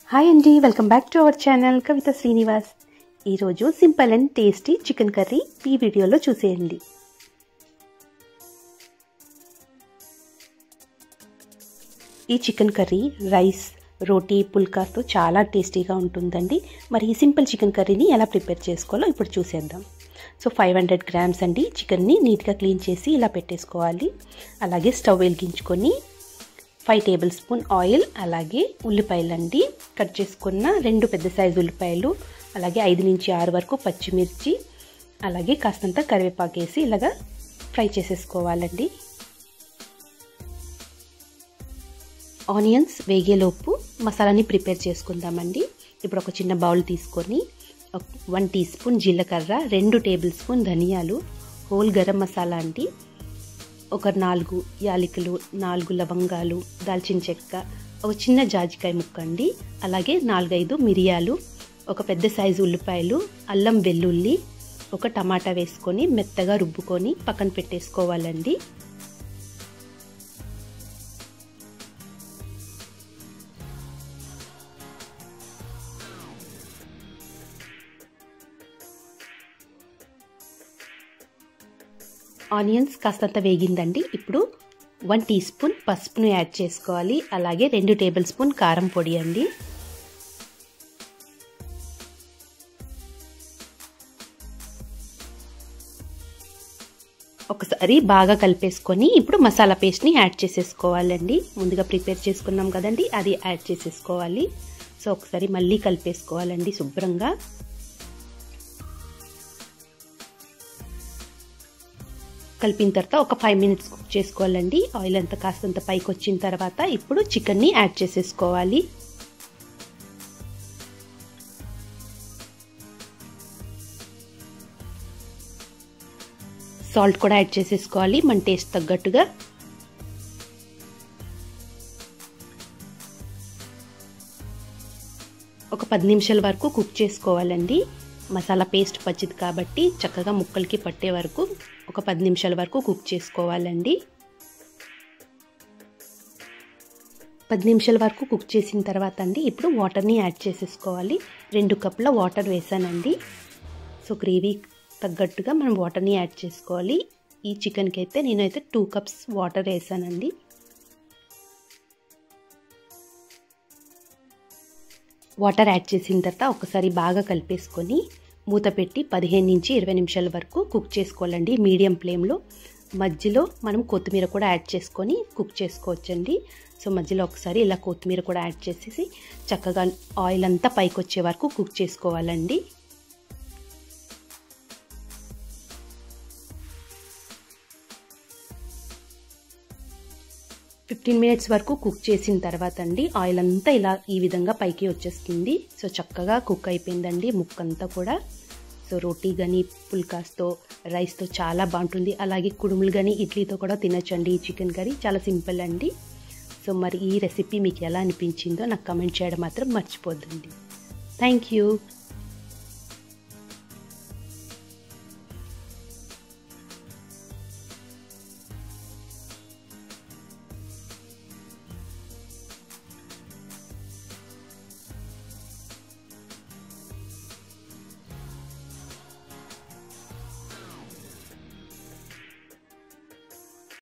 Hi అండి, welcome back to our channel Kavitha Srinivas. ఈరోజు simple and tasty chicken curry ఈ వీడియోలో చూసేయండి. ఈ చికెన్ కర్రీ రైస్, రోటీ, పుల్కాతో చాలా టేస్టీగా ఉంటుందండి. మరి ఈ సింపుల్ చికెన్ కర్రీని ఎలా ప్రిపేర్ చేసుకోవాలో ఇప్పుడు చూసేద్దాం. సో 500 గ్రామ్స్ అండి చికెన్ని నీట్గా క్లీన్ చేసి ఇలా పెట్టేసుకోవాలి. అలాగే స్టవ్ వెలిగించుకొని 5 టేబుల్ స్పూన్ ఆయిల్, అలాగే ఉల్లిపాయలండి కట్ చేసుకున్న 2 పెద్ద సైజు ఉల్లిపాయలు, అలాగే 5 నుంచి 6 వరకు పచ్చిమిర్చి, అలాగే కాస్తంత కరివేపాకు వేసి ఇలాగా ఫ్రై చేసేసుకోవాలండి. ఆనియన్స్ వేగేలోపు మసాలాని ప్రిపేర్ చేసుకుందామండి. ఇప్పుడు ఒక చిన్న బౌల్ తీసుకొని 1 టీ స్పూన్ జీలకర్ర, 2 టేబుల్ స్పూన్ ధనియాలు, హోల్ గరం మసాలా అండి, ఒక 4 యాలకులు, 4 లవంగాలు, దాల్చిన చెక్క, ఒక చిన్న జాజికాయ ముక్క అండి, అలాగే 4-5 మిరియాలు, ఒక పెద్ద సైజు ఉల్లిపాయలు, అల్లం వెల్లుల్లి, ఒక టమాటా వేసుకొని మెత్తగా రుబ్బుకొని పక్కన పెట్టేసుకోవాలండి. ఆనియన్స్ కాస్తంత వేగిందండి. ఇప్పుడు 1 టీ స్పూన్ పసుపును యాడ్ చేసుకోవాలి. అలాగే 2 టేబుల్ స్పూన్ కారం పొడి అండి. ఒకసారి బాగా కలిపేసుకొని ఇప్పుడు మసాలా పేస్ట్ని యాడ్ చేసేసుకోవాలండి. ముందుగా ప్రిపేర్ చేసుకున్నాం కదండి, అది యాడ్ చేసేసుకోవాలి. సో ఒకసారి మళ్ళీ కలిపేసుకోవాలండి శుభ్రంగా. కలిపిన తర్వాత ఒక 5 మినిట్స్ కుక్ చేసుకోవాలండి. ఆయిల్ అంతా కాస్తంత పైకి వచ్చిన తర్వాత ఇప్పుడు చికెన్ని యాడ్ చేసేసుకోవాలి. సాల్ట్ కూడా యాడ్ చేసేసుకోవాలి మన టేస్ట్ తగ్గట్టుగా. ఒక 10 నిమిషాల వరకు కుక్ చేసుకోవాలండి. మసాలా పేస్ట్ పచ్చిది కాబట్టి చక్కగా ముక్కలకి పట్టే వరకు ఒక 10 నిమిషాల వరకు కుక్ చేసుకోవాలండి. 10 నిమిషాల వరకు కుక్ చేసిన తర్వాత అండి ఇప్పుడు వాటర్ని యాడ్ చేసేసుకోవాలి. 2 కప్పుల వాటర్ వేసానండి. సో గ్రేవీ తగ్గట్టుగా మనం వాటర్ని యాడ్ చేసుకోవాలి. ఈ చికెన్కి అయితే నేనైతే 2 కప్స్ వాటర్ వేసానండి. వాటర్ యాడ్ చేసిన తర్వాత ఒకసారి బాగా కలిపేసుకొని మూత పెట్టి 15 నుంచి 20 నిమిషాల వరకు కుక్ చేసుకోవాలండి మీడియం ఫ్లేమ్లో. మధ్యలో మనం కొత్తిమీర కూడా యాడ్ చేసుకొని కుక్ చేసుకోవచ్చండి. సో మధ్యలో ఒకసారి ఇలా కొత్తిమీర కూడా యాడ్ చేసేసి చక్కగా ఆయిల్ అంతా పైకి వచ్చే వరకు కుక్ చేసుకోవాలండి. ఫిఫ్టీన్ మినిట్స్ వరకు కుక్ చేసిన తర్వాత అండి ఆయిల్ అంతా ఇలా ఈ విధంగా పైకి వచ్చేస్తుంది. సో చక్కగా కుక్ అయిపోయిందండి ముక్కంతా కూడా. సో రోటీ కానీ పుల్కాస్తో, రైస్తో చాలా బాగుంటుంది. అలాగే కుడుములు కానీ ఇడ్లీతో కూడా తినచ్చండి. ఈ చికెన్ కర్రీ చాలా సింపుల్ అండి. సో మరి ఈ రెసిపీ మీకు ఎలా అనిపించిందో నాకు కమెంట్ చేయడం మాత్రం మర్చిపోద్దండి. Thank you.